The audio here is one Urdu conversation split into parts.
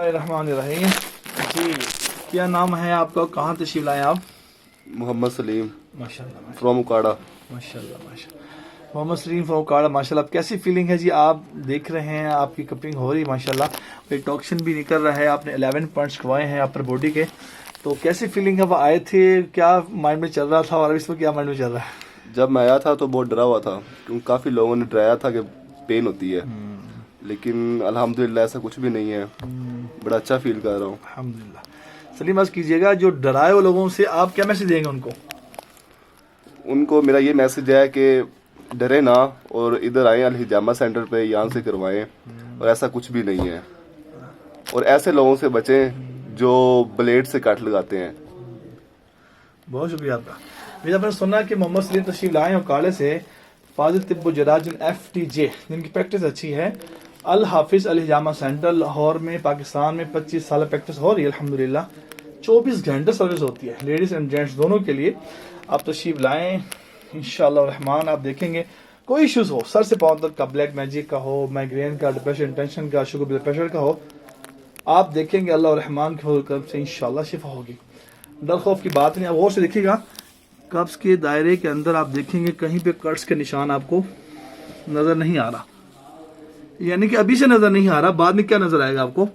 الرحمن الرحیم. جی کیا نام ہے آپ کا, کہاں تشریف لائے آپ؟ محمد سلیم ماشاء اللہ فرام اکاڑا. ماشاء اللہ ماشاء اللہ. محمد سلیم فرام اکاڑا ماشاء اللہ. کیسی فیلنگ ہے جی؟ آپ دیکھ رہے ہیں آپ کی کپنگ ہو رہی ہے ماشاء اللہ, ایک ٹاکشن بھی نکل رہا ہے, آپ نے 11 پوائنٹس کروائے ہیں اپر باڈی کے, تو کیسی فیلنگ ہے؟ وہ آئے تھے کیا مائنڈ میں چل رہا تھا اور اس میں کیا مائنڈ میں چل رہا ہے؟ جب میں آیا تھا تو بہت ڈرا ہوا تھا کیونکہ کافی لوگوں نے ڈرایا تھا کہ پین ہوتی ہے, لیکن الحمدللہ ایسا کچھ بھی نہیں ہے. بڑا اچھا فیل کر رہا ہوں الحمدللہ. سلیم عرض کیجیے گا, جو ڈرائے ہوئے لوگوں سے آپ کیا میسج دیں گے ان کو؟ ان کو میرا یہ میسج ہے کہ ڈرے نہ اور ادھر آئیں الحجامہ سینٹر پہ, یہاں سے کروائیں, اور ایسا کچھ بھی نہیں ہے. اور ایسے لوگوں سے بچیں جو بلیڈ سے کٹ لگاتے ہیں. بہت شکریہ آپ کا. میں نے سنا کہ محمد سلیم تشریف لائے ہیں اکاڑے سے, فاضل طب و جراج FTJ, جن کی پریکٹس اچھی ہے. الحافظ الحجامہ سینٹر لاہور میں, پاکستان میں 25 سال پریکٹس ہو رہی ہے الحمدللہ. 24 گھنٹے سروس ہوتی ہے لیڈیز اینڈ جینٹس دونوں کے لیے. آپ تشریف لائیں انشاءاللہ الرحمن. آپ دیکھیں گے کوئی ایشوز ہو سر سے پاؤں تک کا, بلیک میجک کا ہو, مائگرین کا, ڈپریشن ٹینشن کا, شوگر بلڈ پریشر کا ہو, آپ دیکھیں گے اللہ الرحمن کے فضل کرم سے انشاءاللہ شفا ہوگی. ڈر خوف کی بات نہیں. آپ غور سے دیکھیے گا, قبض کے دائرے کے اندر آپ دیکھیں گے کہیں پہ کٹس کے نشان آپ کو نظر نہیں آ رہا, یعنی کہ ابھی سے نظر نہیں آ رہا, بعد میں کیا نظر آئے گا آپ کو؟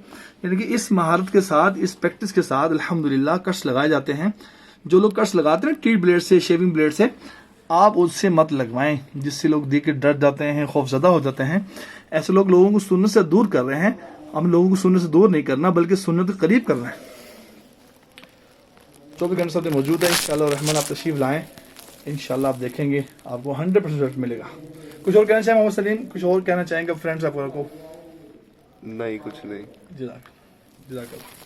یعنی کہ اس مہارت کے ساتھ, اس پریکٹس کے ساتھ الحمدللہ کٹس لگائے جاتے ہیں. جو لوگ کٹس لگاتے ہیں ٹریٹ بلیڈ سے, شیونگ بلیڈ سے, آپ اس سے مت لگوائیں, جس سے لوگ دیکھ کے ڈر جاتے ہیں, خوف زدہ ہو جاتے ہیں. ایسے لوگوں کو سنت سے دور کر رہے ہیں. ہم لوگوں کو سنت سے دور نہیں کرنا بلکہ سنت کے قریب کرنا ہے. 24 گھنٹے ساتھ موجود ہے انشاءاللہ الرحمن. آپ تشریف لائیں انشاءاللہ, آپ دیکھیں گے آپ کو 100% رزلٹ ملے گا. کچھ اور کہنا چاہیں محمد سلیم؟ کچھ اور کہنا چاہیں گے فرینڈس آپ کو؟ نہیں, کچھ نہیں. جزاک اللہ.